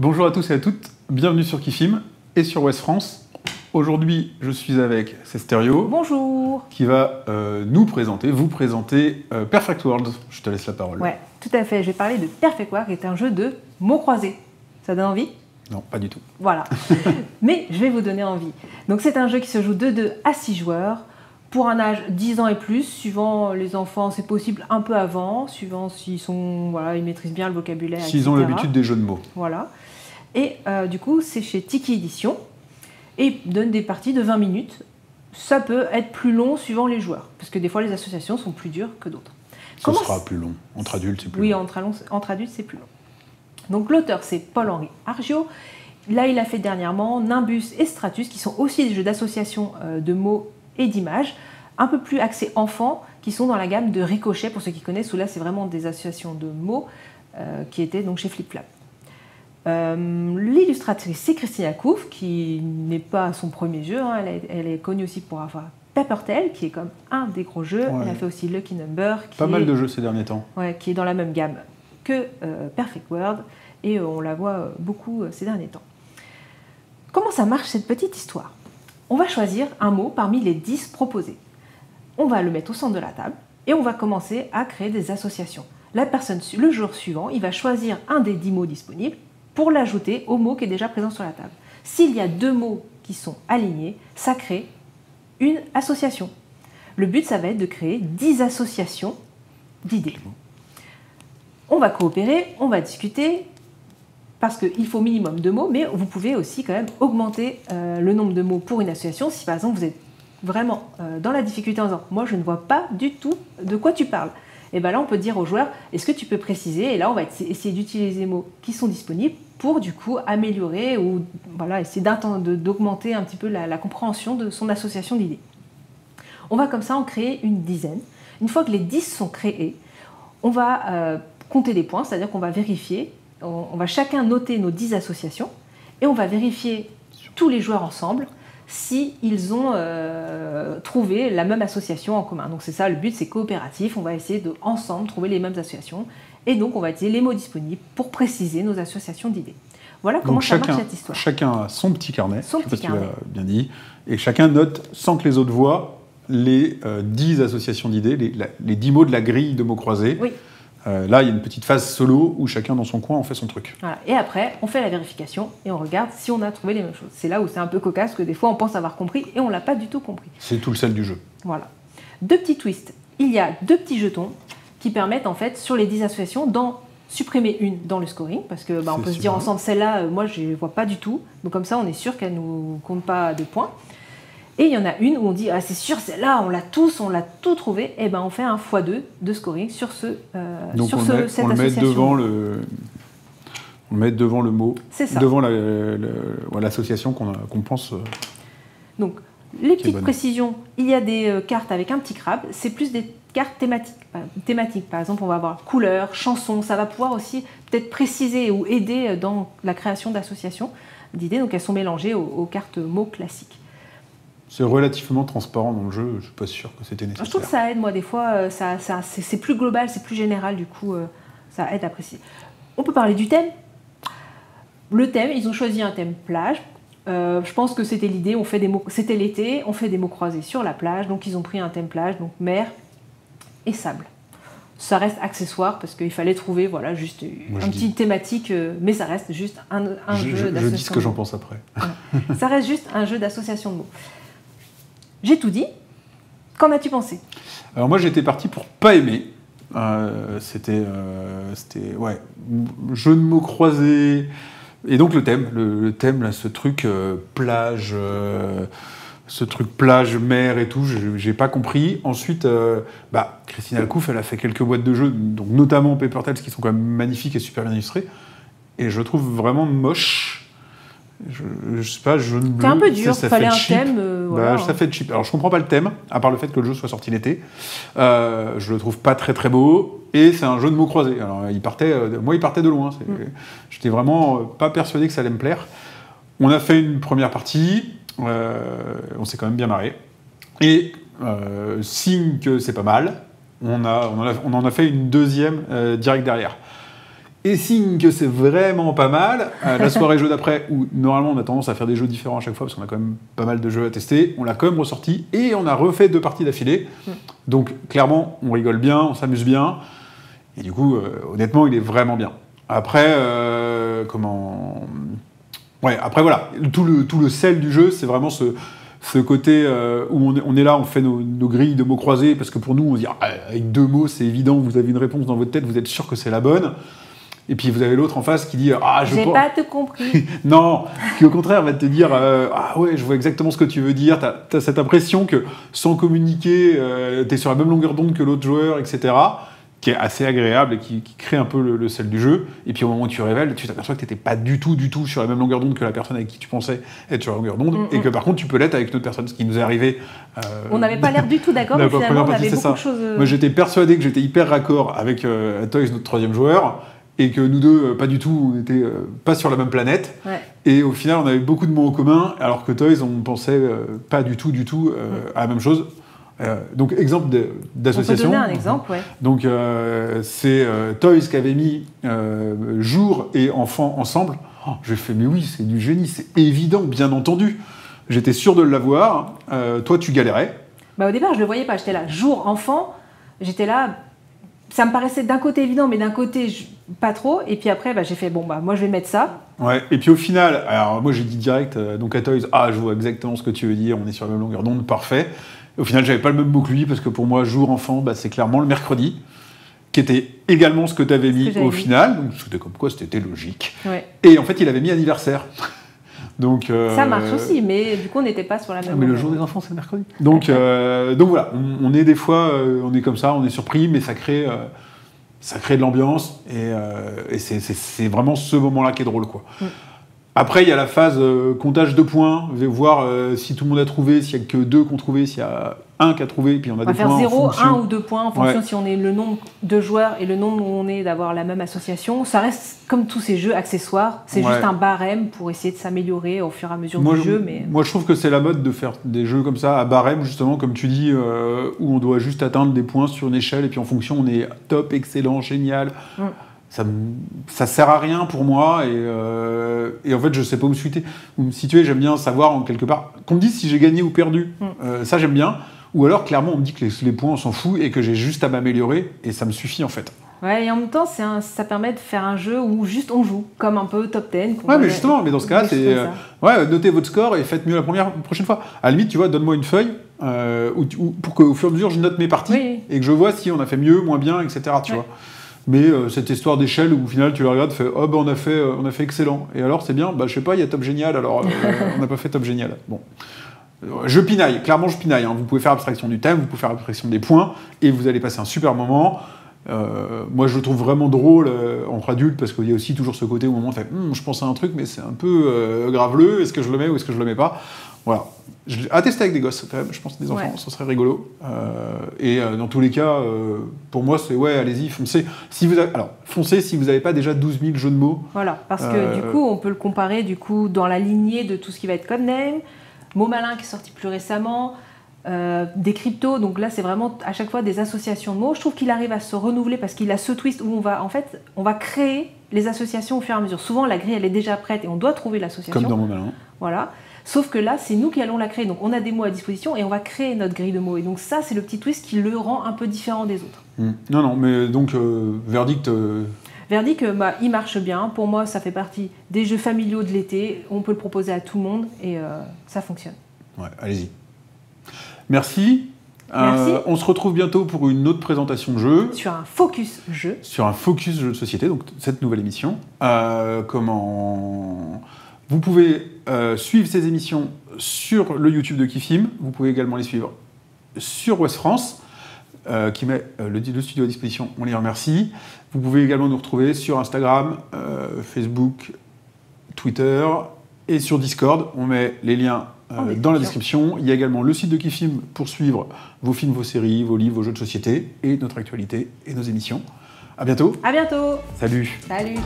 Bonjour à tous et à toutes, bienvenue sur Kifim et sur Ouest France. Aujourd'hui, je suis avec Cesterio. Bonjour. Qui va vous présenter Perfect World. Je te laisse la parole. Ouais, tout à fait. Je vais parler de Perfect World, qui est un jeu de mots croisés. Ça donne envie? Non, pas du tout. Voilà. Mais je vais vous donner envie. Donc c'est un jeu qui se joue de 2 à 6 joueurs. Pour un âge 10 ans et plus, suivant les enfants, c'est possible un peu avant, suivant s'ils ils maîtrisent bien le vocabulaire, s'ils ont l'habitude des jeux de mots. Voilà. Et du coup, c'est chez Tiki Édition et donne des parties de 20 minutes. Ça peut être plus long suivant les joueurs, parce que des fois, les associations sont plus dures que d'autres. Ça sera plus long. Entre adultes, c'est plus long. Oui, entre adultes, c'est plus long. Donc l'auteur, c'est Paul-Henri Argiot. Là, il a fait dernièrement Nimbus et Stratus, qui sont aussi des jeux d'association de mots et d'images, un peu plus axés enfants, qui sont dans la gamme de Ricochet, pour ceux qui connaissent, où là c'est vraiment des associations de mots qui étaient donc chez Flip Flap. L'illustratrice, c'est Christina Kouf, qui n'est pas son premier jeu, hein. Elle est connue aussi pour avoir Papertail, qui est comme un des gros jeux. Ouais. Elle a fait aussi Lucky Number. Pas mal de jeux ces derniers temps. Ouais, qui est dans la même gamme que Perfect World, et on la voit beaucoup ces derniers temps. Comment ça marche cette petite histoire? On va choisir un mot parmi les 10 proposés. On va le mettre au centre de la table et on va commencer à créer des associations. Le jour suivant, il va choisir un des 10 mots disponibles pour l'ajouter au mot qui est déjà présent sur la table. S'il y a 2 mots qui sont alignés, ça crée une association. Le but, ça va être de créer 10 associations d'idées. On va coopérer, on va discuter, parce qu'il faut minimum 2 mots, mais vous pouvez aussi quand même augmenter le nombre de mots pour une association. Si par exemple vous êtes vraiment dans la difficulté en disant « moi je ne vois pas du tout de quoi tu parles », et bien là on peut dire au joueur « est-ce que tu peux préciser ?» Et là on va essayer d'utiliser les mots qui sont disponibles pour du coup améliorer ou voilà, essayer d'augmenter un petit peu la compréhension de son association d'idées. On va comme ça en créer une dizaine. Une fois que les 10 sont créés, on va compter des points, c'est-à-dire qu'on va vérifier. On va chacun noter nos 10 associations et on va vérifier tous les joueurs ensemble s'ils ont trouvé la même association en commun. Donc c'est ça, le but c'est coopératif, on va essayer de ensemble trouver les mêmes associations et donc on va utiliser les mots disponibles pour préciser nos associations d'idées. Voilà comment ça marche cette histoire. Chacun a son petit carnet, je ne sais pas si tu l'as bien dit, et chacun note sans que les autres voient les 10 associations d'idées, les 10 mots de la grille de mots croisés. Oui. Là, il y a une petite phase solo où chacun dans son coin on fait son truc. Voilà. Et après, on fait la vérification et on regarde si on a trouvé les mêmes choses. C'est là où c'est un peu cocasse, que des fois on pense avoir compris et on ne l'a pas du tout compris. C'est tout le sel du jeu. Voilà. 2 petits twists. Il y a 2 petits jetons qui permettent en fait sur les 10 associations d'en supprimer une dans le scoring, parce que on peut se dire ensemble celle-là, moi je ne vois pas du tout. Donc comme ça on est sûr qu'elle ne nous compte pas de points. Et il y en a une où on dit ah, c'est sûr, celle-là, on l'a tout trouvé, et ben on fait un x2 de scoring sur cette association. On le met devant le mot, devant l'association qu'on pense. Donc, les petites précisions, il y a des cartes avec un petit crabe, c'est plus des cartes thématiques. Par exemple, on va avoir couleur, chanson, ça va pouvoir aussi peut-être préciser ou aider dans la création d'associations d'idées, donc elles sont mélangées aux cartes mots classiques. C'est relativement transparent dans le jeu, je ne suis pas sûr que c'était nécessaire. Je trouve que ça aide, moi, des fois, c'est plus global, c'est plus général, du coup, ça aide à préciser. On peut parler du thème. Le thème, ils ont choisi un thème plage. Je pense que c'était l'idée, c'était l'été, on fait des mots croisés sur la plage, donc ils ont pris un thème plage, donc mer et sable. Ça reste accessoire, parce qu'il fallait trouver, voilà, juste une petite thématique, mais ça reste juste un jeu d'association. Je dis ce que j'en pense après. Ouais. Ça reste juste un jeu d'association de mots. J'ai tout dit. Qu'en as-tu pensé? Alors moi, j'étais parti pour pas aimer. C'était jeu de mots croisés. Et donc le thème là, ce truc plage, mer et tout, j'ai pas compris. Ensuite, Christina Kouf, elle a fait quelques boîtes de jeux, donc notamment Papertail, qui sont quand même magnifiques et super bien illustrés. Et je trouve vraiment moche. Je sais pas, jaune bleu. C'est un peu dur, ça fallait un cheap. thème. Voilà. Ça fait cheap. Alors je comprends pas le thème, à part le fait que le jeu soit sorti l'été. Je le trouve pas très très beau. Et c'est un jeu de mots croisés. Alors il partait de loin. J'étais vraiment pas persuadé que ça allait me plaire. On a fait une première partie. On s'est quand même bien marré. Et signe que c'est pas mal, on en a fait une deuxième direct derrière. Et signe que c'est vraiment pas mal, la soirée jeu d'après, où normalement on a tendance à faire des jeux différents à chaque fois, parce qu'on a quand même pas mal de jeux à tester, on l'a quand même ressorti, et on a refait 2 parties d'affilée. Donc clairement, on rigole bien, on s'amuse bien, et du coup, honnêtement, il est vraiment bien. Après, après voilà, tout le sel du jeu, c'est vraiment ce côté où on est là, on fait nos grilles de mots croisés, parce que pour nous, on se dit, avec 2 mots, c'est évident, vous avez une réponse dans votre tête, vous êtes sûr que c'est la bonne. Et puis vous avez l'autre en face qui dit j'ai pas tout compris. Non, qui au contraire va te dire ouais, je vois exactement ce que tu veux dire. T'as cette impression que sans communiquer, t'es sur la même longueur d'onde que l'autre joueur, etc. Qui est assez agréable et qui crée un peu le sel du jeu. Et puis au moment où tu révèles, tu t'aperçois que t'étais pas du tout sur la même longueur d'onde que la personne avec qui tu pensais être sur la longueur d'onde, et que par contre tu peux l'être avec une autre personne, ce qui nous est arrivé. On n'avait pas l'air du tout d'accord, mais finalement on avait beaucoup de choses. Moi j'étais persuadé que j'étais hyper raccord avec Toys, notre 3e joueur. Et que nous deux, pas du tout, on n'était pas sur la même planète. Ouais. Et au final, on avait beaucoup de mots en commun, alors que Toys, on pensait pas du tout à la même chose. Donc, exemple d'association. On peut donner un exemple, ouais. Donc, c'est Toys qui avait mis jour et enfant ensemble. J'ai fait, mais oui, c'est du génie, c'est évident, bien entendu. J'étais sûr de l'avoir. Toi, tu galérais. Au départ, je le voyais pas. J'étais là, jour, enfant. J'étais là. Ça me paraissait d'un côté évident, mais d'un côté pas trop. Et puis après, j'ai fait, moi je vais mettre ça. Ouais, et puis au final, alors moi j'ai dit direct donc à Toys, je vois exactement ce que tu veux dire, on est sur la même longueur d'onde, parfait. Et au final, j'avais pas le même mot que lui, parce que pour moi, jour enfant, c'est clairement le mercredi, qui était également ce que tu avais mis au final. Donc c'était comme quoi c'était logique. Ouais. Et en fait, il avait mis anniversaire. Donc, ça marche aussi, mais du coup on n'était pas sur la même. Mais le jour des enfants, c'est le mercredi. Donc voilà, on est des fois, on est comme ça, on est surpris, mais ça crée de l'ambiance, et c'est vraiment ce moment-là qui est drôle, quoi. Après, il y a la phase comptage de points, voir si tout le monde a trouvé, s'il n'y a que 2 qui ont trouvé, s'il y a 1 qui a trouvé, puis on a des points. On va faire 0, 1 ou 2 points en fonction si on est le nombre de joueurs et le nombre où on est d'avoir la même association. Ça reste comme tous ces jeux accessoires, c'est juste un barème pour essayer de s'améliorer au fur et à mesure du jeu. Moi, je trouve que c'est la mode de faire des jeux comme ça, à barème, justement, comme tu dis, où on doit juste atteindre des points sur une échelle, et puis en fonction, on est top, excellent, génial. Ça sert à rien pour moi, et en fait je sais pas où me situer. J'aime bien savoir en quelque part qu'on me dise si j'ai gagné ou perdu. Ça j'aime bien, ou alors clairement on me dit que les points on s'en fout et que j'ai juste à m'améliorer, et ça me suffit en fait. Ouais, et en même temps ça permet de faire un jeu où juste on joue comme un peu top 10. Ouais, mais justement, mais dans ce cas c'est notez votre score et faites mieux la prochaine fois. À la limite, tu vois, donne-moi une feuille pour qu'au fur et à mesure je note mes parties, et que je vois si on a fait mieux, moins bien, etc. Tu vois. Mais cette histoire d'échelle où au final tu le regardes, fais on a fait excellent. Et alors c'est bien, je sais pas, il y a top génial, alors on n'a pas fait top génial. Bon. Je pinaille, clairement je pinaille. Vous pouvez faire abstraction du thème, vous pouvez faire abstraction des points, et vous allez passer un super moment. Moi je le trouve vraiment drôle entre adultes, parce qu'il y a aussi toujours ce côté où au moment on fait je pense à un truc, mais c'est un peu graveleux, est-ce que je le mets ou est-ce que je le mets pas. Voilà. À tester avec des gosses, quand même, je pense que des enfants, ça serait rigolo. Et dans tous les cas, pour moi, c'est allez-y, foncez. Foncez si vous n'avez pas déjà 12 000 jeux de mots. Voilà, parce que du coup, on peut le comparer dans la lignée de tout ce qui va être codename, Mot Malin qui est sorti plus récemment, des cryptos. Donc là, c'est vraiment à chaque fois des associations de mots. Je trouve qu'il arrive à se renouveler parce qu'il a ce twist où on va créer les associations au fur et à mesure. Souvent, la grille, elle est déjà prête et on doit trouver l'association. Comme dans Mot Malin. Voilà. Sauf que là, c'est nous qui allons la créer. Donc, on a des mots à disposition et on va créer notre grille de mots. Et donc, ça, c'est le petit twist qui le rend un peu différent des autres. Non, mais donc, verdict... Verdict, il marche bien. Pour moi, ça fait partie des jeux familiaux de l'été. On peut le proposer à tout le monde et ça fonctionne. Ouais, allez-y. Merci. On se retrouve bientôt pour une autre présentation de jeu. Sur un focus jeu. Sur un focus jeu de société, donc cette nouvelle émission. Vous pouvez suivre ces émissions sur le YouTube de Kifim. Vous pouvez également les suivre sur Ouest France, qui met le studio à disposition. On les remercie. Vous pouvez également nous retrouver sur Instagram, Facebook, Twitter et sur Discord. On met les liens dans la description. Il y a également le site de Kifim pour suivre vos films, vos séries, vos livres, vos jeux de société et notre actualité et nos émissions. À bientôt. À bientôt. Salut. Salut.